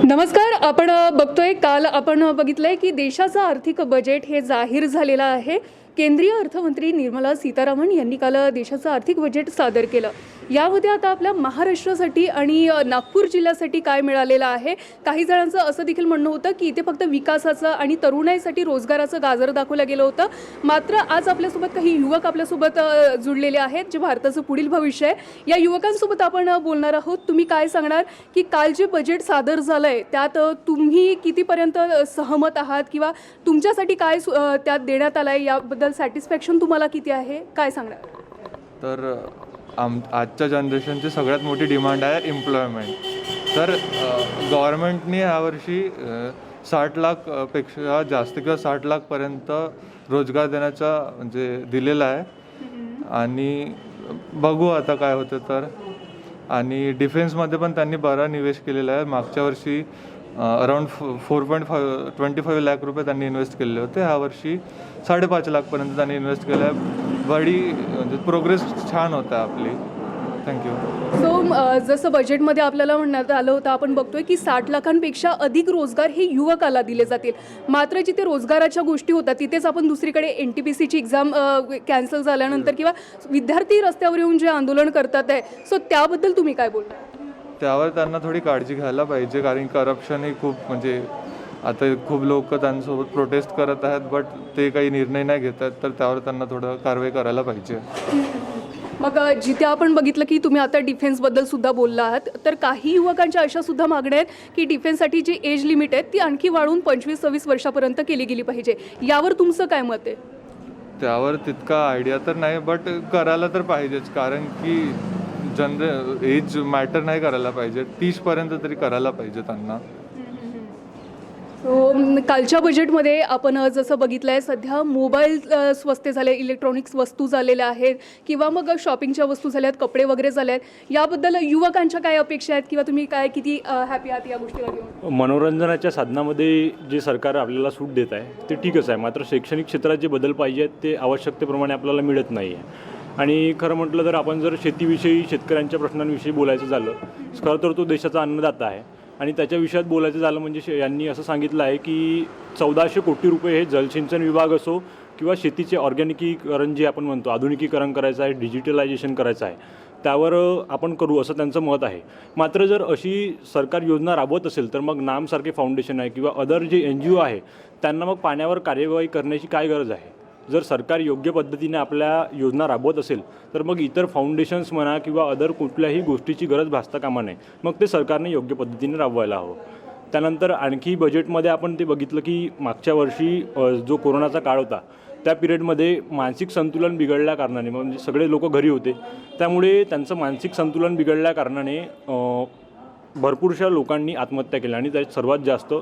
नमस्कार. आपण बघतोय, काल आपण बघितलंय की देशाचं आर्थिक बजेट हे जाहीर झालेलं आहे. केंद्रीय अर्थमंत्री निर्मला सीतारामन यांनी काल देशाचं आर्थिक बजेट सादर केलं. यामध्ये आता आपल्या महाराष्ट्रासाठी आणि नागपूर जिल्ह्यासाठी काय मिळालेलं आहे. काही जणांचं असं देखील म्हणणं होतं की इथे फक्त विकासाचं आणि तरुणाईसाठी रोजगाराचं गाजर दाखवलं गेलं होतं. मात्र आज आपल्यासोबत काही युवक आपल्यासोबत जुळलेले आहेत, जे भारताचं पुढील भविष्य आहे. या युवकांसोबत आपण बोलणार आहोत. तुम्ही काय सांगणार की काल जे बजेट सादर झालंय त्यात तुम्ही कितीपर्यंत सहमत आहात, किंवा तुमच्यासाठी काय त्यात देण्यात आलंय याबद्दल सॅटिस्फॅक्शन तुम्हाला किती आहे, काय सांगणार? तर आजच्या जनरेशनची सगळ्यात मोठी डिमांड आहे एम्प्लॉयमेंट. तर गव्हर्मेंटने यावर्षी 60 लाखपेक्षा जास्त किंवा 60 लाखपर्यंत रोजगार देण्याचा म्हणजे दिलेला आहे. आणि बघू आता काय होतं. तर आणि डिफेन्समध्ये पण त्यांनी बरा निवेश केलेला आहे. मागच्या वर्षी अराऊंड 4.25 लाख रुपये त्यांनी इन्व्हेस्ट केलेले होते. ह्या वर्षी 5.5 लाखपर्यंत त्यांनी इन्व्हेस्ट केलं आहे. बडी म्हणजे प्रोग्रेस छान होता आपली. थँक्यू. सो जसं बजेटमध्ये आपल्याला म्हणण्यात आलं होतं, आपण बघतोय की 60 लाखांपेक्षा अधिक रोजगार हे युवकाला दिले जातील. मात्र जिथे रोजगाराच्या गोष्टी होतात तिथेच आपण दुसरीकडे NTPCची एक्झाम कॅन्सल झाल्यानंतर किंवा विद्यार्थी रस्त्यावर येऊन जे आंदोलन करतात आहे, सो त्याबद्दल तुम्ही काय बोलणार? त्यावर त्यांना थोडी काळजी घ्यायला पाहिजे, कारण करप्शनही खूप म्हणजे आता खूप लोक त्यांच्यासोबत प्रोटेस्ट करत आहेत, बट ते काही निर्णय नाही घेत आहेत. तर त्यावर त्यांना थोडं कारवाई करायला पाहिजे. मग जिथे आपण बघितलं की तुम्ही आता डिफेन्सबद्दल सुद्धा बोलला आहात, तर काही युवकांच्या अशा सुद्धा मागण्या आहेत की डिफेन्ससाठी जी एज लिमिट आहे ती आणखी वाढवून 25-26 वर्षापर्यंत केली गेली पाहिजे. यावर तुमचं काय मत आहे? त्यावर तितका आयडिया तर नाही, बट करायला तर पाहिजेच, कारण की एज मॅटर नाही करायला पाहिजे. 30पर्यंत तरी करायला पाहिजे त्यांना. कालच्या बजेटमध्ये आपण जसं बघितलं आहे, सध्या मोबाईल स्वस्त झाले, इलेक्ट्रॉनिक्स वस्तू झालेल्या आहेत, किंवा मग शॉपिंगच्या वस्तू झाल्यात, कपडे वगैरे झाले आहेत. याबद्दल युवकांच्या काय अपेक्षा आहेत, किंवा तुम्ही काय किती हॅपी आहात या गोष्टीला घेऊन? मनोरंजनाच्या साधनामध्ये जे सरकार आपल्याला सूट देत आहे ते ठीकच आहे. मात्र शैक्षणिक क्षेत्रात जे बदल पाहिजे आहेत ते आवश्यकतेप्रमाणे आपल्याला मिळत नाही आहे. आणि खरं म्हटलं तर आपण जर शेतीविषयी, शेतकऱ्यांच्या प्रश्नांविषयी बोलायचं झालं, खरं तर तो देशाचा अन्नदाता आहे. आणि त्याच्या विषयात बोलायचं झालं म्हणजे यांनी असं सांगितलं आहे की 1400 कोटी रुपये हे जलसिंचन विभाग असो किंवा शेतीचे ऑर्गॅनिकीकरण जे आपण म्हणतो, आधुनिकीकरण करायचं आहे, डिजिटलायझेशन करायचं आहे, त्यावर आपण करू असं त्यांचं मत आहे. मात्र जर अशी सरकार योजना राबवत असेल तर मग नामसारखे फाउंडेशन आहे किंवा अदर जे NGO आहे त्यांना मग पाण्यावर कार्यवाही करण्याची काय गरज आहे? जर सरकार योग्य पद्धतीने आपल्या योजना राबवत असेल तर मग इतर फाउंडेशन्स म्हणा किंवा अदर कुठल्याही गोष्टीची गरज भासता कामा नये. मग ते सरकारने योग्य पद्धतीने राबवायला हवं. त्यानंतर आणखी बजेटमध्ये आपण ते बघितलं की मागच्या वर्षी जो कोरोनाचा काळ होता त्या पिरियडमध्ये मानसिक संतुलन बिघडल्या कारणाने, म्हणजे सगळे लोक घरी होते, त्यामुळे त्यांचं मानसिक संतुलन बिघडल्या कारणाने भरपूरशा लोकांनी आत्महत्या केल्या. आणि त्यात सर्वात जास्त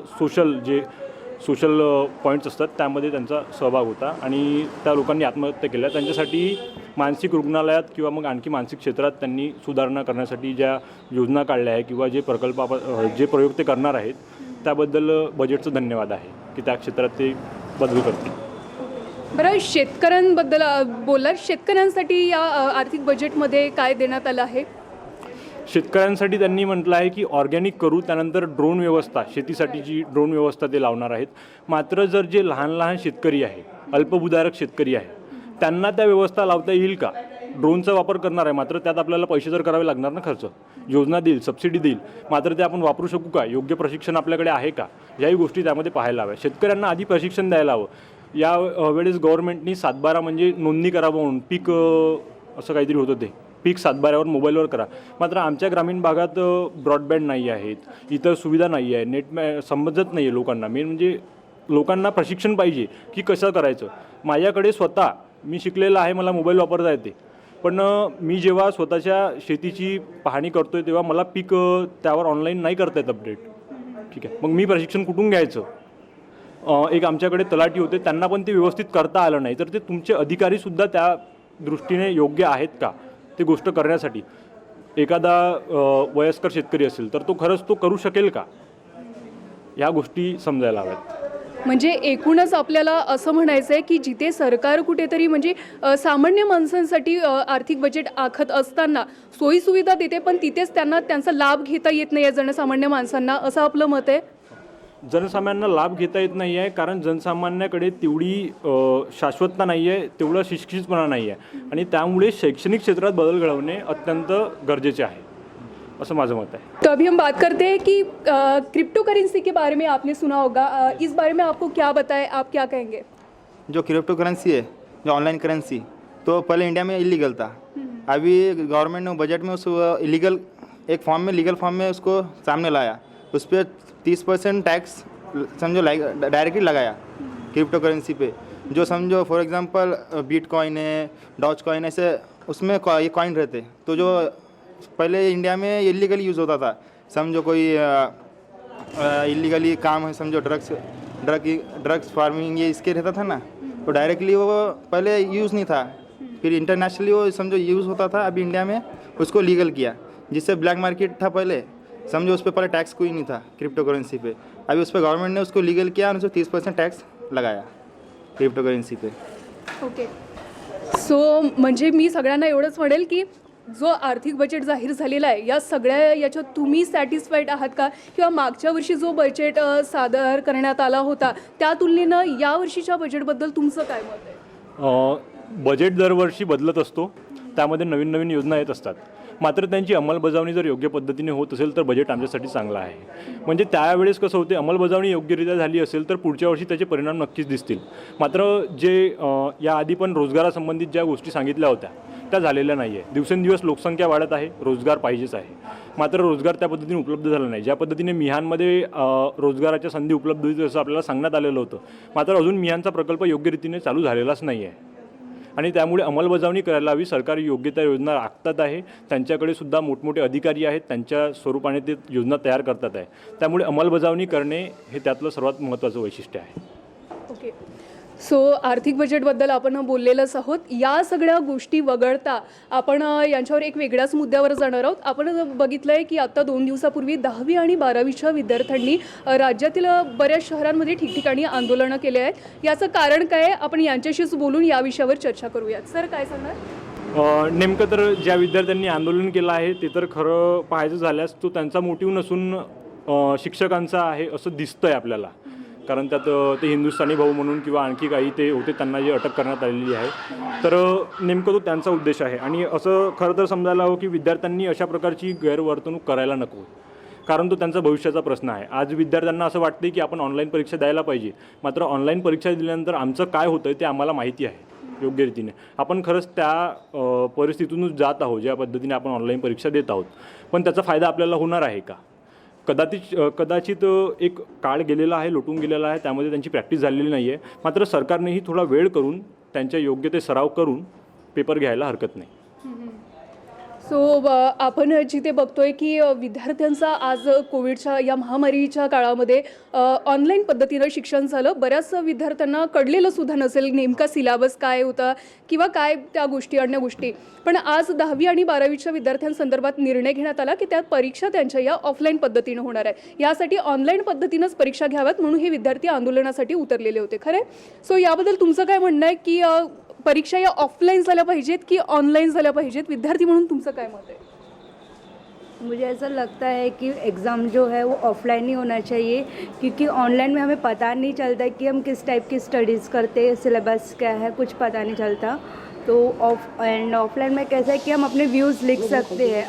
सोशल पॉईंट्स असतात त्यामध्ये त्यांचा सहभाग होता आणि त्या लोकांनी आत्महत्या केल्या. त्यांच्यासाठी मानसिक रुग्णालयात किंवा मग आणखी मानसिक क्षेत्रात त्यांनी सुधारणा करण्यासाठी ज्या योजना काढल्या आहे किंवा जे जे प्रयोग ते करणार आहेत त्याबद्दल बजेटचं धन्यवाद आहे की त्या क्षेत्रात ते बदल करतील. बरं, शेतकऱ्यांबद्दल बोलला. शेतकऱ्यांसाठी या आर्थिक बजेटमध्ये काय देण्यात आलं आहे? शेतकऱ्यांसाठी त्यांनी म्हटलं आहे की ऑर्गॅनिक करू, त्यानंतर ड्रोन व्यवस्था, शेतीसाठीची ड्रोन व्यवस्था ते लावणार आहेत. मात्र जर जे लहान लहान शेतकरी आहे, अल्पभूधारक शेतकरी आहे, त्यांना त्या व्यवस्था लावता येईल का? ड्रोनचा वापर करणार आहे, मात्र त्यात आपल्याला पैसे तर करावे लागणार ना, खर्च. योजना देईल, सबसिडी देईल, मात्र ते आपण वापरू शकू का? योग्य प्रशिक्षण आपल्याकडे आहे का? याही गोष्टी त्यामध्ये पाहायला हव्या. शेतकऱ्यांना आधी प्रशिक्षण द्यायला हवं. या वेळेस गव्हर्नमेंटनी 7/12 म्हणजे नोंदणी करावं म्हणून पीक असं काहीतरी होतं, ते पीक 7/12वर मोबाईलवर करा. मात्र आमच्या ग्रामीण भागात ब्रॉडबँड नाही आहेत, इतर सुविधा नाही आहे, नेट समजत नाही आहे लोकांना. मेन म्हणजे लोकांना प्रशिक्षण पाहिजे की कसं करायचं. माझ्याकडे स्वतः मी शिकलेलं आहे, मला मोबाईल वापरता येते, पण मी जेव्हा स्वतःच्या शेतीची पाहणी करतो आहे तेव्हा मला पीक त्यावर ऑनलाईन नाही करता येत अपडेट. ठीक आहे, मग मी प्रशिक्षण कुठून घ्यायचं? एक आमच्याकडे तलाठी होते, त्यांना पण ते व्यवस्थित करता आलं नाही. तर ते तुमचे अधिकारीसुद्धा त्या दृष्टीने योग्य आहेत का ते गोष्ट करण्यासाठी? एखादा वयस्कर शेतकरी असेल तर तो खरंच तो करू शकेल का? या गोष्टी समजायला हव्यात. म्हणजे एकूणच आपल्याला असं म्हणायचं आहे की जिथे सरकार कुठेतरी म्हणजे सामान्य माणसांसाठी आर्थिक बजेट आखत असताना सोयीसुविधा देते, पण तिथेच त्यांना त्यांचा लाभ घेता येत नाही आहे जनसामान्य माणसांना, असं आपलं मत आहे. जनसामान्यांना लाभ घेता येत नाही आहे कारण जनसामान्याकडे तेवढी शाश्वतता नाही आहे, तेवढा शिक्षितपणा नाही आहे आणि त्यामुळे शैक्षणिक क्षेत्रात बदल घडवणे अत्यंत गरजेचे आहे असं माझं मत है। तो अभी हम बात करते हैं कि क्रिप्टो करेंसी के बारे में आपने सुना होगा, इस बारे में आपको क्या बताए, आप क्या कहेंगे? जो क्रिप्टो करेंसी है, जो ऑनलाइन करेंसी, तो पहले इंडिया में इलीगल था। अभी गवर्नमेंट ने बजट में उस इलीगल एक फॉर्म में, लीगल फॉर्म में उसको सामने लाया। उस पर 30% टैक्स समझो डायरेक्टली लगाया क्रिप्टो करेंसी पे। जो समझो फॉर एग्जांपल बिटकॉइन है, डॉज कॉइन, ऐसे उसमें ये कॉइन रहते, तो जो पहले इंडिया में इलीगली यूज़ होता था, समझो कोई इलीगली काम है, समझो ड्रग्स फार्मिंग ये इसके रहता था ना, तो डायरेक्टली वो पहले यूज़ नहीं था, फिर इंटरनेशनली वो समझो यूज़ होता था। अभी इंडिया में उसको लीगल किया, जिससे ब्लैक मार्केट था पहले, समझो उस पर पहले टैक्स कोई नहीं था क्रिप्टो करेंसी पे। अभी उस पर गवर्नमेंट ने उसको लीगल किया और उसको 30% टैक्स लगाया क्रिप्टो करेंसी पे। ओके, सो म्हणजे मी सगळ्यांना एवढंच म्हणेल की जो आर्थिक बजेट जाहीर झालेला आहे या सगळ्या याच्यात तुम्ही सॅटिस्फाईड आहात का, किंवा मागच्या वर्षी जो बजेट सादर करण्यात आला होता त्या तुलनेनं या वर्षीच्या बजेटबद्दल तुमचं काय मत आहे? बजेट दरवर्षी बदलत असतो, त्यामध्ये नवीन नवीन योजना येत असतात, मात्र त्यांची अंमलबजावणी जर योग्य पद्धतीने होत असेल तर बजेट आमच्यासाठी चांगलं आहे। म्हणजे त्यावेळेस कसं होते, अंमलबजावणी योग्यरित्या झाली असेल तर पुढच्या वर्षी त्याचे परिणाम नक्कीच दिसतील। मात्र जे याआधी पण रोजगारासंबंधित ज्या गोष्टी सांगितल्या होत्या त्या झालेल्या नाही आहे। दिवसेंदिवस लोकसंख्या वाढत आहे, रोजगार पाहिजेच आहे, मात्र रोजगार त्या पद्धतीने उपलब्ध झाला नाही। ज्या पद्धतीने मिहानमध्ये रोजगाराच्या संधी उपलब्ध होईल असं आपल्याला सांगण्यात आलेलं होतं, मात्र अजून मिहानचा प्रकल्प योग्य रीतीने चालू झालेलाच नाही आहे आणि त्यामुळे अंमलबजावणी करायला हवी। सरकारी योग्य त्या योजना आखतात आहे, त्यांच्याकडे सुद्धा मोठमोठे अधिकारी आहेत, त्यांच्या स्वरूपाने ते योजना तयार करतात आहे, त्यामुळे अंमलबजावणी करणे हे त्यातलं सर्वात महत्त्वाचं वैशिष्ट्य आहे। ओके, सो आर्थिक बजेटबद्दल आपण बोललेलंच आहोत। या सगळ्या गोष्टी वगळता आपण यांच्यावर एक वेगळ्याच मुद्द्यावर जाणार आहोत। आपण बघितलं आहे की आत्ता 2 दिवसापूर्वी 10वी आणि 12वीच्या विद्यार्थ्यांनी राज्यातील बऱ्याच शहरांमध्ये ठिकठिकाणी आंदोलनं केले आहेत। याचं कारण काय आहे, आपण यांच्याशीच बोलून या विषयावर चर्चा करूयात। सर काय सांगणार? नेमकं तर ज्या विद्यार्थ्यांनी आंदोलन केलं आहे ते तर खरं पाहायचं झाल्यास तो त्यांचा मोटिव्ह नसून शिक्षकांचा आहे असं दिसतंय आपल्याला, कारण त्यात ते हिंदुस्थानी भाऊ म्हणून किंवा आणखी काही ते होते त्यांना जे अटक करण्यात आलेली आहे, तर नेमकं तो त्यांचा उद्देश आहे। आणि असं खरं तर समजायला हवं की विद्यार्थ्यांनी अशा प्रकारची गैरवर्तणूक करायला नको, कारण तो त्यांचा भविष्याचा प्रश्न आहे। आज विद्यार्थ्यांना असं वाटते की आपण ऑनलाईन परीक्षा द्यायला पाहिजे, मात्र ऑनलाईन परीक्षा दिल्यानंतर आमचं काय होतं ते आम्हाला माहिती आहे योग्य रीतीने। आपण खरंच त्या परिस्थितीतूनच जात आहोत ज्या पद्धतीने आपण ऑनलाईन परीक्षा देत आहोत, पण त्याचा फायदा आपल्याला होणार आहे का? कदाचित एक काळ गेलेला आहे, लोटून गेलेला आहे, त्यामध्ये त्यांची प्रॅक्टिस झालेली नाही आहे, मात्र सरकारनेही थोडा वेळ करून त्यांच्या योग्य ते सराव करून पेपर घ्यायला हरकत नाही। सो आपण जिथे बघतोय की विद्यार्थ्यांचा आज कोविडच्या या महामारीच्या काळामध्ये ऑनलाईन पद्धतीनं शिक्षण झालं। बऱ्याच विद्यार्थ्यांना कळलेलं सुद्धा नसेल नेमका सिलेबस काय होता किंवा काय त्या गोष्टी अन्य गोष्टी, पण आज 10वी आणि 12वीच्या विद्यार्थ्यांसंदर्भात निर्णय घेण्यात आला की त्यात परीक्षा त्यांच्या या ऑफलाईन पद्धतीनं होणार आहे। यासाठी ऑनलाईन पद्धतीनंच परीक्षा घ्याव्यात म्हणून हे विद्यार्थी आंदोलनासाठी उतरलेले होते, खरं? सो याबद्दल तुमचं काय म्हणणं आहे की परीक्षा या ऑफलाइन झाल्या पाहिजेत की ऑनलाइन झाल्या पाहिजेत? विद्यार्थी म्हणून तुमचं काय मत आहे? मुझे ऐसा लगता है कि एग्ज़ाम जो है वो ऑफलाइन ही होना चाहिए, क्योंकि ऑनलाइन में हमें पता नहीं चलता कि हम किस टाइप की स्टडीज़ करते हैं, सिलेबस क्या है, कुछ पता नहीं चलता। तो ऑफलाइन में कैसा है कि हम अपने व्यूज़ लिख सकते हैं,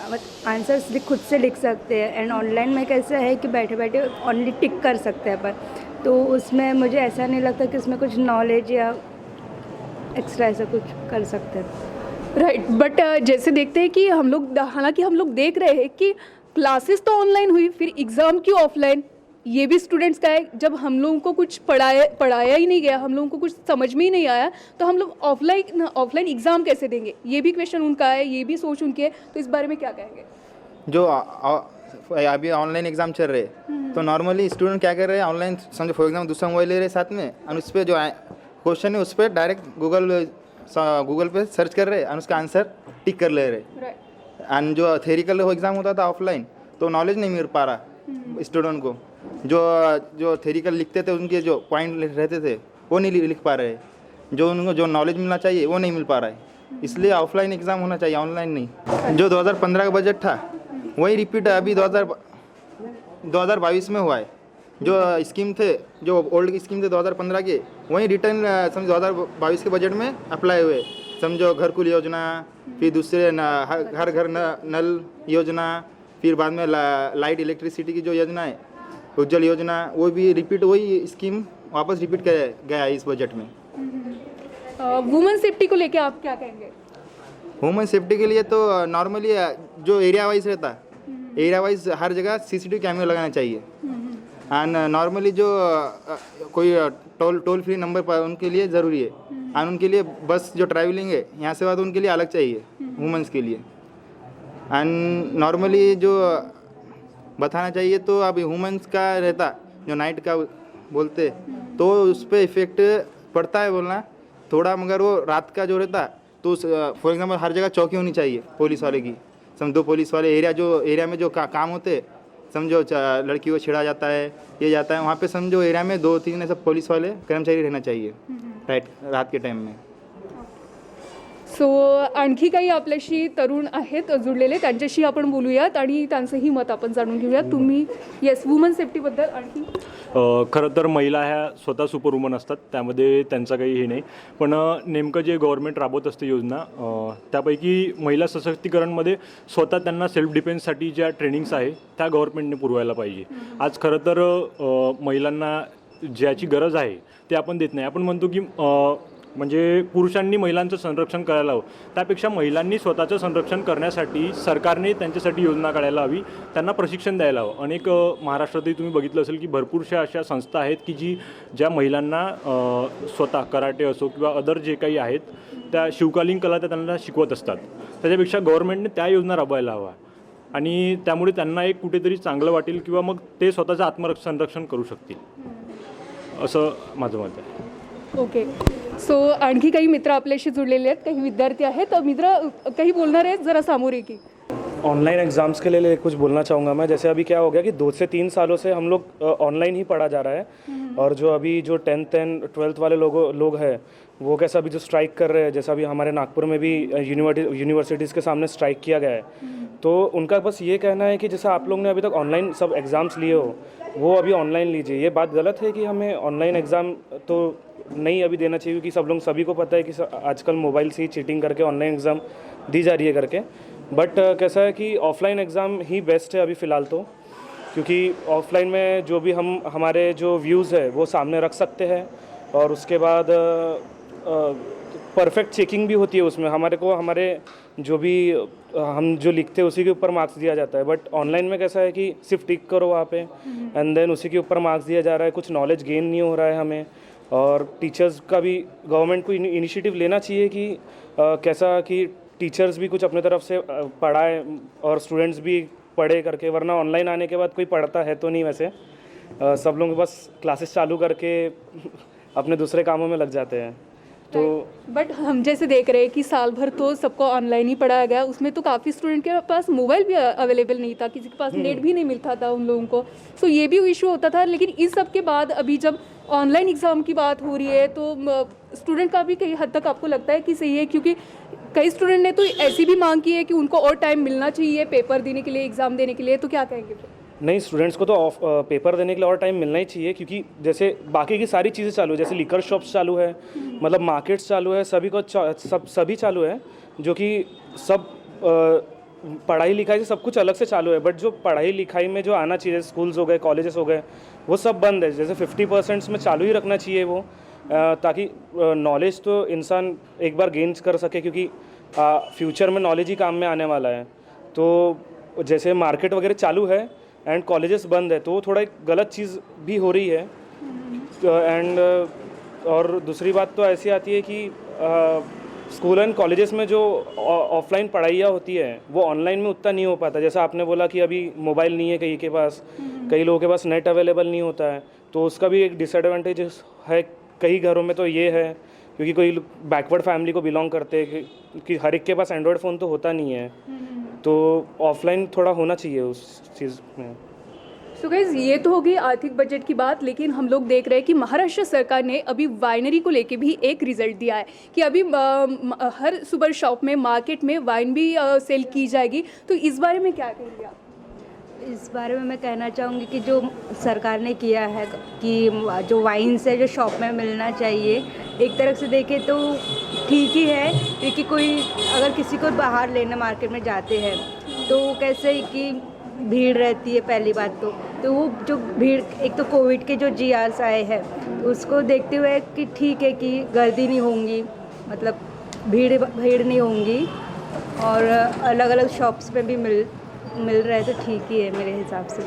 आंसर्स खुद से लिख सकते हैं, एंड ऑनलाइन में कैसा है कि बैठे बैठे ओनली टिक कर सकते हैं अपन। तो उसमें मुझे ऐसा नहीं लगता कि उसमें कुछ नॉलेज या एक्स्ट्रा ऐसा कुछ कर सकते हैं। राइट, बट जैसे देखते हैं कि हालांकि हम लोग देख रहे हैं कि क्लासेस तो ऑनलाइन हुई, फिर एग्ज़ाम क्यों ऑफलाइन? ये भी स्टूडेंट्स का है, जब हम लोगों को कुछ पढ़ाया ही नहीं गया, हम लोगों को कुछ समझ में ही नहीं आया, तो हम लोग ऑफलाइन एग्ज़ाम कैसे देंगे? ये भी क्वेश्चन उनका है, ये भी सोच उनकी है। तो इस बारे में क्या कहेंगे? जो अभी ऑनलाइन एग्ज़ाम चल रहे हैं, तो नॉर्मली स्टूडेंट क्या कर रहे हैं, ऑनलाइन समझो फॉर एग्जाम्पल दूसरा मोबाइल ले रहे हैं साथ में, और उस पर जो क्वेश्चन है उस पर डायरेक्ट गूगल पे सर्च कर रहे हैं और उसका आंसर टिक कर ले रहे। एंड जो थेरिकल एग्ज़ाम होता था ऑफलाइन, तो नॉलेज नहीं मिल पा रहा स्टूडेंट को, जो जो थेरिकल लिखते थे उनके जो पॉइंट रहते थे वो नहीं लिख पा रहे, जो उनको जो नॉलेज मिलना चाहिए वो नहीं मिल पा रहा है। इसलिए ऑफलाइन एग्ज़ाम होना चाहिए, ऑनलाइन नहीं। जो 2015 का बजट था वही रिपीट अभी 2022 में हुआ है। जो स्कीम थे, जो ओल्ड स्कीम थे 2015 के, वही रिटर्न समझो 2022 के बजट में अप्लाई हुए। समझो घरकुल योजना, फिर दूसरे हर घर नल योजना, फिर बाद में लाइट इलेक्ट्रिसिटी की जो योजना है, उज्जवल योजना, वो भी रिपीट, वही स्कीम वापस रिपीट किया गया है इस बजट में। वुमेन सेफ्टी को लेके आप क्या कहेंगे? वुमेन सेफ्टी के लिए तो नॉर्मली जो एरिया वाइज रहता है, एरिया वाइज हर जगह सीसीटीवी कैमरा लगाना चाहिए। एंड नॉर्मली जो कोई टोल फ्री नंबर पर उनके लिए ज़रूरी है। एंड उनके लिए बस जो ट्रैवलिंग है यहाँ से बाद उनके लिए अलग चाहिए, वुमेंस के लिए। एंड नॉर्मली जो बताना चाहिए तो अभी वुमेंस का रहता जो नाइट का बोलते तो उस पर इफ़ेक्ट पड़ता है बोलना थोड़ा, मगर वो रात का जो रहता तो फॉर एग्जांपल हर जगह चौकी होनी चाहिए पुलिस वाले की। समझो पुलिस वाले एरिया में जो काम होते, समझो लड़की को छेड़ा जाता है, ये जाता है, वहाँ पे समझो एरिया में 2-3 ऐसे पुलिस वाले कर्मचारी रहना चाहिए रात के टाइम में। सो आणखी काही आपल्याशी तरुण आहेत जुळलेले, त्यांच्याशी आपण बोलूयात आणि त्यांचंही मत आपण जाणून घेऊयात. तुम्ही येस वुमन सेफ्टीबद्दल आणखी? खरं तर महिला ह्या स्वतः सुपरवुमन असतात, त्यामध्ये त्यांचं काही हे नाही. पण नेमकं जे गव्हर्नमेंट राबवत असते योजना, त्यापैकी महिला सशक्तीकरणमध्ये स्वतः त्यांना सेल्फ डिफेन्ससाठी ज्या ट्रेनिंग्स आहे त्या गव्हर्नमेंटने पुरवायला पाहिजे. आज खरं तर महिलांना ज्याची गरज आहे ते आपण देत नाही. आपण म्हणतो की म्हणजे पुरुषांनी महिलांचं संरक्षण करायला हवं, त्यापेक्षा महिलांनी स्वतःचं संरक्षण करण्यासाठी सरकारने त्यांच्यासाठी योजना काढायला हवी, त्यांना प्रशिक्षण द्यायला हवं. अनेक महाराष्ट्रातही तुम्ही बघितलं असेल की भरपूरशा अशा संस्था आहेत की ज्या महिलांना स्वतः कराटे असो किंवा अदर जे काही आहेत त्या शिवकालीन कला त्या त्यांना शिकवत असतात. त्याच्यापेक्षा गव्हर्नमेंटने त्या योजना राबवायला हवा आणि त्यामुळे त्यांना एक कुठेतरी चांगलं वाटेल किंवा मग ते स्वतःचं आत्मसंरक्षण करू शकतील, असं माझं मत आहे. ओके. सो आणखी काही मित्र आपल्याशी जुळलेले आहेत, काही विद्यार्थी आहेत. मित्र काही बोलणार आहेत, जरा सामोरे की. ऑनलाइन एग्ज़ाम्स के लिए कुछ बोलना चाहूँगा मैं. जैसे अभी क्या हो गया कि 2 से 3 सालों से हम लोग ऑनलाइन ही पढ़ा जा रहा है. और जो अभी जो 10th एंड 12th वाले लोग हैं वो कैसा अभी जो स्ट्राइक कर रहे हैं, जैसा अभी हमारे नागपुर में भी यूनिवर्सिटीज़ के सामने स्ट्राइक किया गया है, तो उनका बस ये कहना है कि जैसा आप लोग ने अभी तक ऑनलाइन सब एग्ज़ाम्स लिए हो वो अभी ऑनलाइन लीजिए. ये बात गलत है कि हमें ऑनलाइन एग्ज़ाम तो नहीं अभी देना चाहिए, क्योंकि सभी को पता है कि आजकल मोबाइल से ही चीटिंग करके ऑनलाइन एग्ज़ाम दी जा रही है करके. बट कैसा है कि ऑफ़लाइन एग्ज़ाम ही बेस्ट है अभी फ़िलहाल तो, क्योंकि ऑफ़लाइन में जो भी हमारे जो व्यूज़ है वो सामने रख सकते हैं और उसके बाद परफेक्ट चेकिंग भी होती है उसमें. हमारे जो भी हम जो लिखते हैं उसी के ऊपर मार्क्स दिया जाता है. बट ऑनलाइन में कैसा है कि सिर्फ टिक करो वहाँ पे एंड देन उसी के ऊपर मार्क्स दिया जा रहा है. कुछ नॉलेज गेन नहीं हो रहा है हमें. और टीचर्स का भी गवर्नमेंट को इनिशिएटिव लेना चाहिए कि कैसा कि टीचर्स भी कुछ अपने तरफ से पढ़ाए और स्टूडेंट्स भी पढ़े करके, वरना ऑनलाइन आने के बाद कोई पढ़ता है तो नहीं वैसे. सब लोग बस क्लासेस चालू करके अपने दूसरे कामों में लग जाते हैं. तो बट हम जैसे देख रहे हैं कि साल भर तो सबको ऑनलाइन ही पढ़ाया गया, उसमें तो काफ़ी स्टूडेंट के पास मोबाइल भी अवेलेबल नहीं था, किसी के पास नेट भी नहीं मिलता था उन लोगों को. सो ये भी इशू होता था. लेकिन इस सब के बाद अभी जब ऑनलाइन एग्ज़ाम की बात हो रही है तो स्टूडेंट का भी कई हद तक आपको लगता है कि सही है, क्योंकि कई स्टूडेंट ने तो ऐसी भी मांग की है कि उनको और टाइम मिलना चाहिए पेपर देने के लिए, एग्ज़ाम देने के लिए. तो क्या कहेंगे फिर? नहीं, स्टूडेंट्स को तो पेपर देने के लिए और टाइम मिलना ही चाहिए, क्योंकि जैसे बाकी की सारी चीज़ें चालू है, जैसे लिकर शॉप्स चालू है, मतलब मार्केट्स चालू है, सभी चालू है, जो कि सब पढ़ाई लिखाई से सब कुछ अलग से चालू है. बट जो पढ़ाई लिखाई में जो आना चाहिए, स्कूल्स हो गए, कॉलेजेस हो गए, वो सब बंद है. जैसे 50% में चालू ही रखना चाहिए वो, ताकि नॉलेज तो इंसान एक बार गेन कर सके, क्योंकि फ्यूचर में नॉलेज ही काम में आने वाला है. तो जैसे मार्केट वगैरह चालू है एंड कॉलेजेस बंद है, तो वो थोड़ा एक गलत चीज़ भी हो रही है. एंड और दूसरी बात तो ऐसी आती है कि स्कूल एंड कॉलेजेस में जो ऑफलाइन पढ़ाइयाँ होती है वो ऑनलाइन में उतना नहीं हो पाता. जैसा आपने बोला कि अभी मोबाइल नहीं है कई के पास, कई लोगों के पास नेट अवेलेबल नहीं होता है, तो उसका भी एक डिसएडवांटेज है कई घरों में. तो ये है क्योंकि कोई बैकवर्ड फैमिली को बिलोंग करते हैं कि हर एक के पास एंड्रॉयड फ़ोन तो होता नहीं है, तो ऑफलाइन थोड़ा होना चाहिए उस चीज़ में. सो गाइज ये तो होगी आर्थिक बजट की बात, लेकिन हम लोग देख रहे हैं कि महाराष्ट्र सरकार ने अभी वाइनरी को लेके भी एक रिजल्ट दिया है कि अभी हर सुपर शॉप में, मार्केट में वाइन भी सेल की जाएगी। तो इस बारे में क्या कहेंगे आप? इस बारे में मैं कहना चाहूँगी कि जो सरकार ने किया है कि जो वाइन्स है जो शॉप में मिलना चाहिए, एक तरह से देखें तो ठीक ही है, क्योंकि कोई अगर किसी को बाहर लेने मार्केट में जाते हैं तो कैसे कि भीड़ रहती है पहली बात तो वो जो भीड़, एक तो कोविड के जो जीआरस आए हैं तो उसको देखते हुए कि ठीक है कि गर्दी नहीं होंगी, मतलब भीड़ नहीं होंगी, और अलग अलग शॉप्स पे भी मिल रहा है तो ठीक ही है मेरे हिसाब से।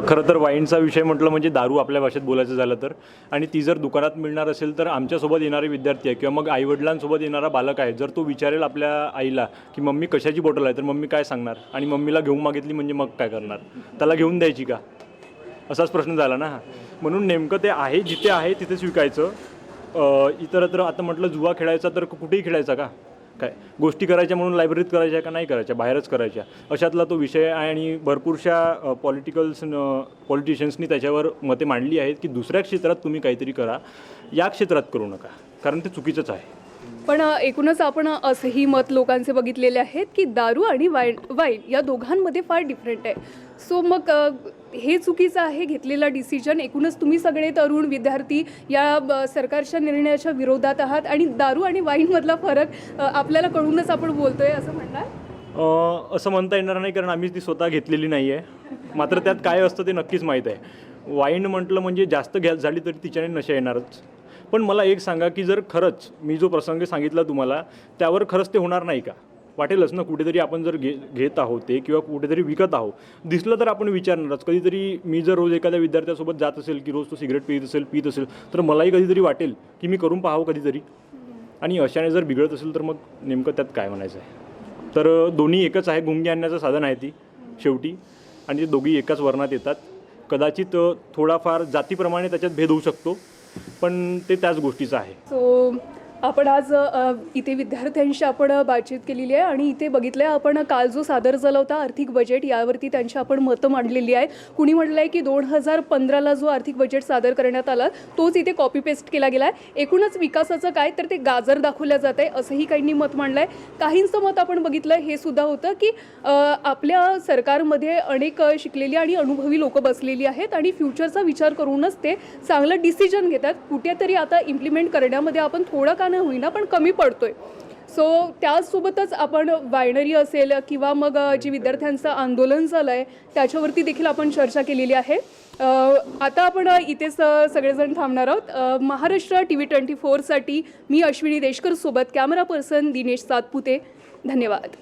खरं तर वाईनचा विषय म्हटलं म्हणजे दारू आपल्या भाषेत बोलायचं झालं तर, आणि ती जर दुकानात मिळणार असेल तर आमच्यासोबत येणारे विद्यार्थी आहे किंवा मग आईवडिलांसोबत येणारा बालक आहे, जर तो विचारेल आपल्या आईला की मम्मी कशाची बॉटल आहे, तर मम्मी काय सांगणार? आणि मम्मीला घेऊन मागितली म्हणजे मग काय करणार? त्याला घेऊन द्यायची का? असाच प्रश्न झाला ना. म्हणून नेमकं ते आहे जिथे आहे तिथेच विकायचं. इतरत्र आता म्हटलं जुवा खेळायचा तर कुठेही खेळायचा का? काय गोष्टी करायच्या म्हणून लायब्ररीत करायच्या का नाही करायच्या, बाहेरच करायच्या, अशातला तो विषय आहे. आणि भरपूरशा पॉलिटिशियन्सनी त्याच्यावर मते मांडली आहेत की दुसऱ्या क्षेत्रात तुम्ही काहीतरी करा, या क्षेत्रात करू नका, कारण ते चुकीचंच आहे. पण एकूणच आपण असंही मत लोकांचे बघितलेले आहेत की दारू आणि वाईन या दोघांमध्ये फार डिफरंट आहे. सो मग हे चुकीचं आहे घेतलेला डिसिजन. एकूणच तुम्ही सगळे तरुण विद्यार्थी या सरकारच्या निर्णयाच्या विरोधात आहात आणि दारू आणि वाईनमधला फरक आपल्याला कळूनच आपण बोलतोय असं म्हणणार? असं म्हणता येणार नाही, कारण आम्ही ती स्वतः घेतलेली नाही आहे. मात्र त्यात काय असतं ते नक्कीच माहीत आहे. वाईन म्हटलं म्हणजे जास्त झाली तरी तिच्याने नशा येणारच. पण मला एक सांगा की जर खरंच मी जो प्रसंग सांगितला तुम्हाला त्यावर खरंच ते होणार नाही का? वाटेलच ना, कुठेतरी आपण जर घेत आहोत ते किंवा कुठेतरी विकत आहोत, दिसलं तर आपण विचारणारच. कधीतरी मी जर रोज एखाद्या विद्यार्थ्यासोबत जात असेल की रोज तो सिगरेट पीत असेल तर मलाही कधीतरी वाटेल की मी करून पाहावं कधीतरी. आणि अशाने जर बिघडत असेल तर मग नेमकं त्यात काय म्हणायचं आहे? तर दोन्ही एकच आहे, गुंगी आणण्याचं साधन आहे ती शेवटी, आणि ते दोघी एकाच वर्णात येतात. कदाचित थोडाफार जातीप्रमाणे त्याच्यात भेद होऊ शकतो, पण ते त्याच गोष्टीचं आहे. सो आपण आज इथे विद्यार्थ्यांशी आपण बातचीत केलेली आहे आणि इथे बघितलं आहे आपण काल जो सादर झाला होता आर्थिक बजेट, यावरती त्यांची आपण मतं मांडलेली आहे. कुणी म्हटलं आहे की 2015ला जो आर्थिक बजेट सादर करण्यात आला तोच इथे कॉपी पेस्ट केला गेला आहे. एकूणच विकासाचं काय तर ते गाजर दाखवलं जात आहे असंही काहींनी मत मांडलं आहे. काहींचं मत आपण बघितलं हे सुद्धा होतं की आपल्या सरकारमध्ये अनेक शिकलेली आणि अनुभवी लोक बसलेली आहेत आणि फ्युचरचा विचार करूनच ते चांगलं डिसिजन घेतात. कुठेतरी आता इम्प्लिमेंट करण्यामध्ये आपण थोडं का नाही होईना पण कमी पडतोय. सो त्यासोबतच आपण वायनरी असेल किंवा मग जे विद्यार्थ्यांचं आंदोलन झालं आहे त्याच्यावरती देखील आपण चर्चा केलेली आहे. आता आपण इथेच सगळेजण थांबणार आहोत. महाराष्ट्र TV24साठी मी अश्विनी देशकर सोबत कॅमेरा पर्सन दिनेश सातपुते. धन्यवाद.